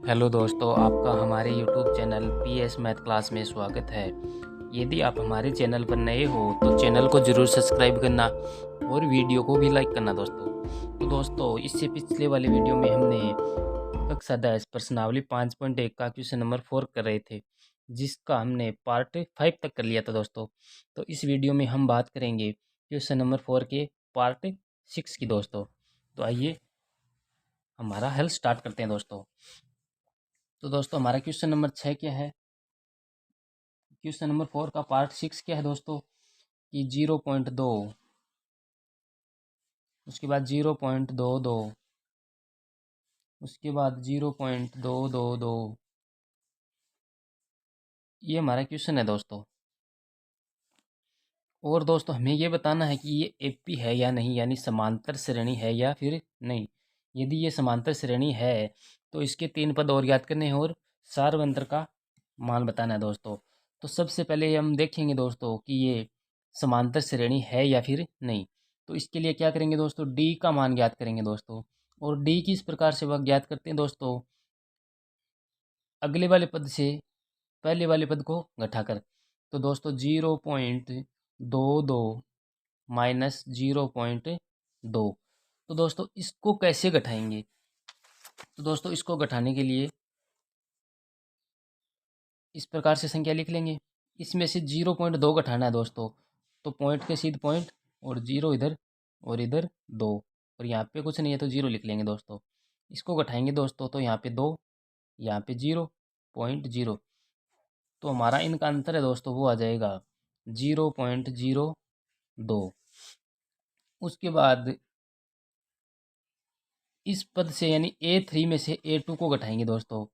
Hello दोस्तों, आपका हमारे YouTube channel PS math class में स्वागत है। यदि आप हमारे चैनल पर नए हो तो चैनल को ज़रूर सब्सक्राइब करना और वीडियो को भी लाइक करना दोस्तों इससे पिछले वाले वीडियो में हमने कक्षा 10 प्रश्नावली 5.1 का क्वेश्चन नंबर 4 कर रहे थे, जिसका हमने पार्ट 5 तक कर लिया था दोस्तों। तो इस वीडियो में हम बात करेंगे क्वेश्चन नंबर 4 के पार्ट 6 की दोस्तों। तो आइए हमारा हल स्टार्ट करते हैं दोस्तों। तो दोस्तों हमारा क्वेश्चन नंबर 6 क्या है? क्वेश्चन नंबर 4 का पार्ट 6 क्या है दोस्तों कि 0.2, उसके बाद 0.22, उसके बाद 0.222, ये हमारा क्वेश्चन है दोस्तों। और दोस्तों हमें ये बताना है कि ये एपी है या नहीं, यानी समांतर श्रेणी है या फिर नहीं। यदि ये समांतर श्रेणी है तो इसके 3 पद और याद करने हैं और सारवंत्र का मान बताना है दोस्तों। तो सबसे पहले हम देखेंगे दोस्तों कि ये समांतर श्रेणी है या फिर नहीं। तो इसके लिए क्या करेंगे दोस्तों, डी का मान ज्ञात करेंगे दोस्तों। और डी किस प्रकार से वह ज्ञात करते हैं दोस्तों, अगले वाले पद से पहले वाले पद को घटाकर। तो दोस्तों 0.22 माइनस 0.2, तो दोस्तों इसको कैसे घटाएंगे? तो दोस्तों इसको घटाने के लिए इस प्रकार से संख्या लिख लेंगे। इसमें से 0.2 घटाना है दोस्तों, तो पॉइंट के सीध पॉइंट और 0 इधर और इधर 2, और यहाँ पे कुछ नहीं है तो 0 लिख लेंगे दोस्तों। इसको घटाएंगे दोस्तों तो यहाँ पे 2, यहाँ पे 0.0, तो हमारा इनका अंतर है दोस्तों वो आ जाएगा 0.02। उसके बाद इस पद से यानी A3 में से A2 को घटाएंगे दोस्तों।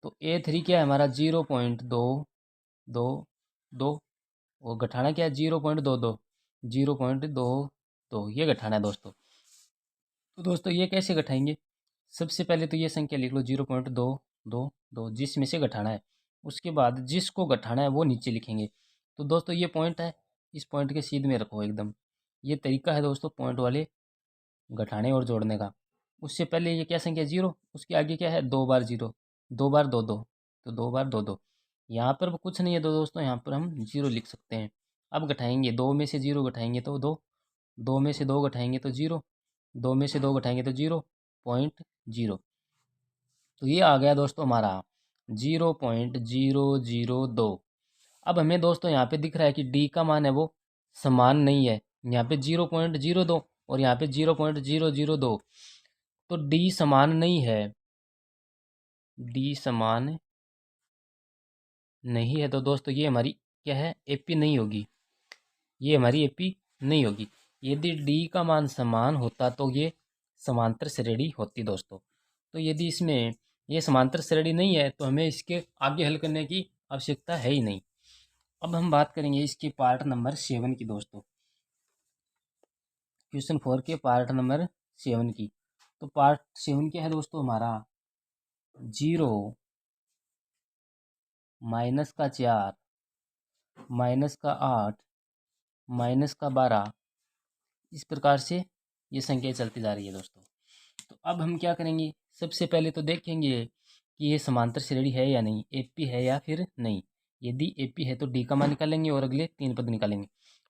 तो A3 क्या है हमारा 0.222, और घटाना क्या है 0.22, 0.22 ये घटाना है दोस्तों। तो दोस्तों ये कैसे घटाएंगे? सबसे पहले तो ये संख्या लिख लो 0.222, जिसमें से घटाना है। उसके बाद जिसको घटाना है वो नीचे लिखेंगे। तो दोस्तों ये पॉइंट है, इस पॉइंट के सीध में रखो एकदम। ये तरीका है दोस्तों पॉइंट वाले घटाने और जोड़ने का। उससे पहले ये क्या संख्या 0, उसके आगे क्या है 2 बार 0, 2 बार 2 2, तो 2 बार 2 2। यहाँ पर कुछ नहीं है तो दोस्तों यहाँ पर हम 0 लिख सकते हैं। अब घटाएंगे, 2 में से 0 घटाएंगे तो 2, 2 में से 2 घटाएंगे तो 0, 2 में से 2 घटाएंगे तो 0.0। तो ये आ गया दोस्तों हमारा 0.002। अब हमें दोस्तों यहाँ पे दिख रहा है कि डी का मान है वो समान नहीं है। यहाँ पे 0.02 और यहाँ पे 0.002, तो डी समान नहीं है। डी समान नहीं है तो दोस्तों ये हमारी क्या है, एपी नहीं होगी। ये हमारी एपी नहीं होगी। यदि डी का मान समान होता तो ये समांतर श्रेणी होती दोस्तों। तो यदि इसमें ये समांतर श्रेणी नहीं है तो हमें इसके आगे हल करने की आवश्यकता है ही नहीं। अब हम बात करेंगे इसके पार्ट नंबर 7 की दोस्तों, क्वेश्चन 4 के पार्ट नंबर 7 की। तो पार्ट 7 क्या है दोस्तों हमारा, 0 माइनस का 4 माइनस का 8 माइनस का 12, इस प्रकार से ये संख्या चलती जा रही है दोस्तों। तो अब हम क्या करेंगे, सबसे पहले तो देखेंगे कि ये समांतर श्रेणी है या नहीं, एपी है या फिर नहीं। यदि एपी है तो डी का मान निकालेंगे और अगले 3 पद निकालेंगे।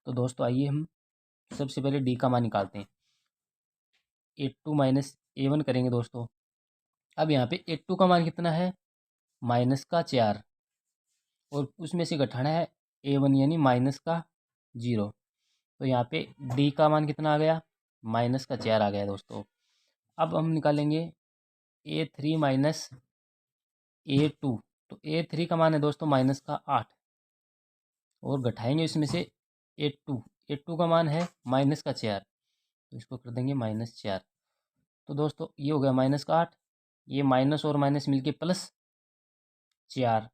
तो दोस्तों आइए हम सबसे पहले डी का मान निकालते हैं। A2 माइनस A1 करेंगे दोस्तों। अब यहाँ पे A2 का मान कितना है, माइनस का 4, और उसमें से घटाना है A1 यानी माइनस का 0। तो यहाँ पे डी का मान कितना आ गया, माइनस का 4 आ गया दोस्तों। अब हम निकालेंगे A3 माइनस A2। तो A3 का मान है दोस्तों माइनस का 8, और घटाएंगे इसमें से A2। A2 का मान है माइनस का 4, तो इसको कर देंगे -4। तो दोस्तों ये हो गया माइनस का 8, ये माइनस और माइनस मिलके प्लस 4।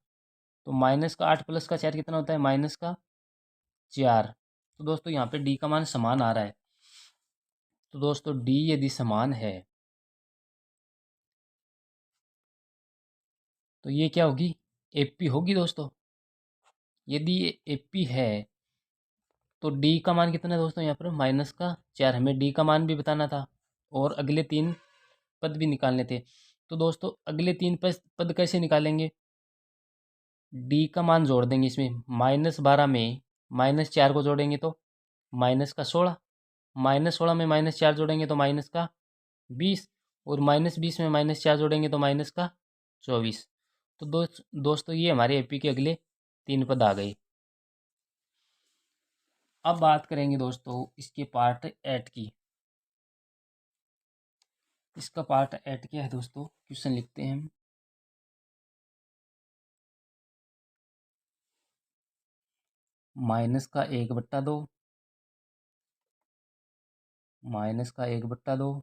तो माइनस का 8 प्लस का 4 कितना होता है, माइनस का 4। तो दोस्तों यहाँ पे डी का मान समान आ रहा है। तो दोस्तों डी यदि समान है तो ये क्या होगी, एपी होगी दोस्तों। यदि ये एपी है तो डी का मान कितना है दोस्तों, यहाँ पर माइनस का 4। हमें डी का मान भी बताना था और अगले 3 पद भी निकालने थे। तो दोस्तों अगले तीन पद कैसे निकालेंगे? डी का मान जोड़ देंगे इसमें। -12 में -4 को जोड़ेंगे तो -16, -16 में -4 जोड़ेंगे तो -20, और -20 में -4 जोड़ेंगे तो -24। तो दोस्तों ये हमारे एपी के अगले तीन पद आ गए। अब बात करेंगे दोस्तों इसके पार्ट 8 की। इसका पार्ट 8 क्या है दोस्तों? क्वेश्चन लिखते हैं हम। माइनस का 1/2, माइनस का 1/2,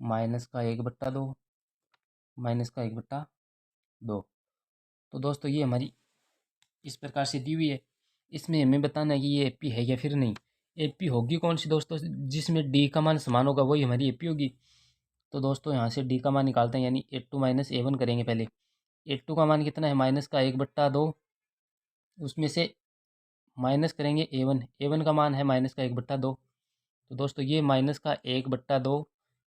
माइनस का 1/2, माइनस का 1/2। तो दोस्तों ये हमारी इस प्रकार से दी हुई है। इसमें हमें बताना है कि ये एपी है या फिर नहीं। एपी होगी कौन सी दोस्तों? जिसमें डी का मान समान होगा वही हमारी एपी होगी। तो दोस्तों यहाँ से डी का मान निकालते हैं, यानी A2 - A1 करेंगे पहले। A2 का मान कितना है? माइनस का 1/2, उसमें से माइनस करेंगे A1। A1 का मान है माइनस का 1/2। तो दोस्तों ये माइनस का 1/2,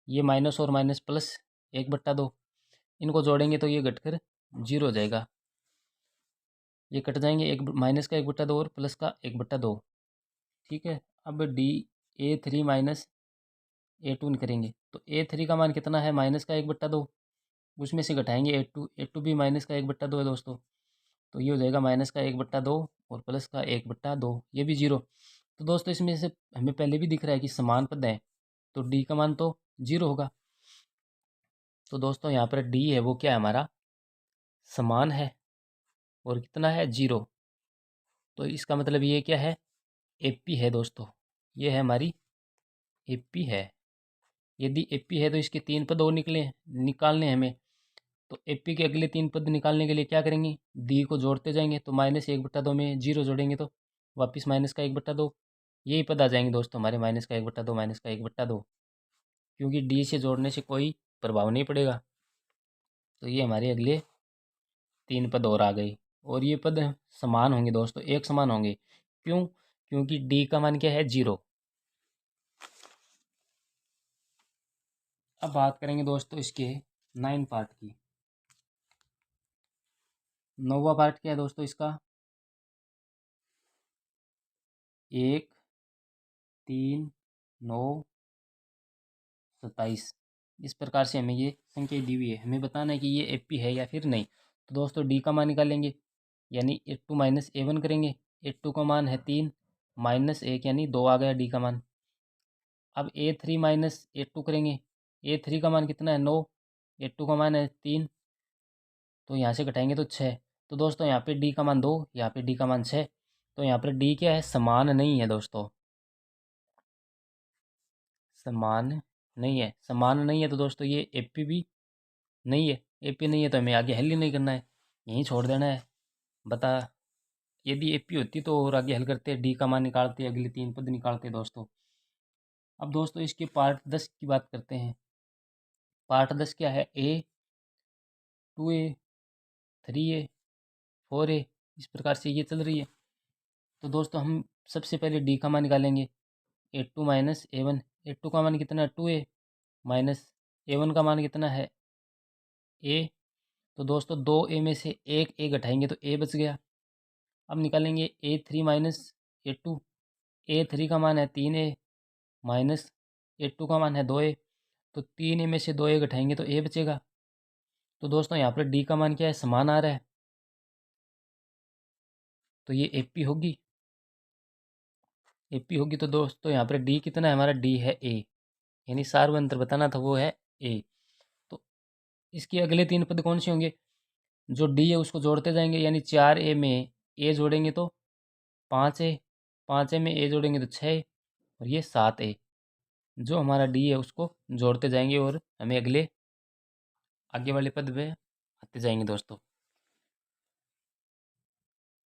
ये माइनस और माइनस प्लस 1/2, इनको जोड़ेंगे तो ये घटकर 0 हो जाएगा। ये कट जाएंगे, एक माइनस का 1/2 और प्लस का 1/2। ठीक है। अब A3 - A2 करेंगे तो A3 का मान कितना है? माइनस का 1/2, उसमें से घटाएंगे A2। A2 भी माइनस का 1/2 है दोस्तों, तो ये हो जाएगा माइनस का 1/2 और प्लस का 1/2, ये भी 0। तो दोस्तों इसमें से हमें पहले भी दिख रहा है कि समान पद है, तो डी का मान तो 0 होगा। तो दोस्तों यहाँ पर डी है वो क्या है? हमारा समान है, और कितना है? 0। तो इसका मतलब ये क्या है? एपी है दोस्तों, ये है हमारी एपी है। यदि एपी है तो इसके तीन पद और निकालने हैं हमें। तो एपी के अगले तीन पद निकालने के लिए क्या करेंगे? डी को जोड़ते जाएंगे, तो -1/2 में 0 जोड़ेंगे तो वापस माइनस का 1/2, यही पद आ जाएंगे दोस्तों हमारे, -1/2, -1/2। क्योंकि डी से जोड़ने से कोई प्रभाव नहीं पड़ेगा। तो ये हमारे अगले तीन पद और आ गए, और ये पद समान होंगे दोस्तों, एक समान होंगे। क्यों? क्योंकि डी का मान क्या है? 0। अब बात करेंगे दोस्तों इसके 9 पार्ट की। 9वां पार्ट क्या है दोस्तों इसका? 1, 3, 9, 27। इस प्रकार से हमें ये संख्या दी हुई है। हमें बताना है कि ये एपी है या फिर नहीं। तो दोस्तों डी का मान निकालेंगे, यानी A2 - A1 करेंगे। A2 का मान है 3, -1 यानी 2 आ गया डी का मान। अब A3 - A2 करेंगे। A3 का मान कितना है? 9, A2 का मान है 3, तो यहाँ से घटाएंगे तो 6। तो दोस्तों यहाँ पे डी का मान 2, यहाँ पे डी का मान 6। तो यहाँ पर डी क्या है? समान नहीं है दोस्तों, समान नहीं है। समान नहीं है तो दोस्तों ये एपी भी नहीं है। एपी नहीं है तो हमें आगे हल ही नहीं करना है, यहीं छोड़ देना है। बता, यदि एपी होती तो और आगे हल करते, डी का मान निकालते, अगले तीन पद निकालते दोस्तों। अब दोस्तों इसके पार्ट 10 की बात करते हैं। पार्ट 10 क्या है? A, 2A, 3A, 4A, इस प्रकार से ये चल रही है। तो दोस्तों हम सबसे पहले डी का मान निकालेंगे। A2 - A1। A2 का मान कितना है? 2A, माइनस A1 का मान कितना है? A। तो दोस्तों 2A में से एक A घटाएंगे तो A बच गया। अब निकालेंगे A3 - A2। A3 का मान है 3A, माइनस A2 का मान है 2A। तो 3A में से 2A घटाएंगे तो A बचेगा। तो दोस्तों यहाँ पर डी का मान क्या है? समान आ रहा है, तो ये एपी होगी। एपी होगी तो दोस्तों यहाँ पर डी कितना है? हमारा डी है ए, यानी सार्वंत्र बताना था वो है ए। तो इसके अगले तीन पद कौन से होंगे? जो डी है उसको जोड़ते जाएंगे, यानी 4A में ए जोड़ेंगे तो 5A, 5A में ए जोड़ेंगे तो 6, और ये 7A। जो हमारा डी है उसको जोड़ते जाएंगे और हमें अगले आगे वाले पद पे आते जाएंगे दोस्तों।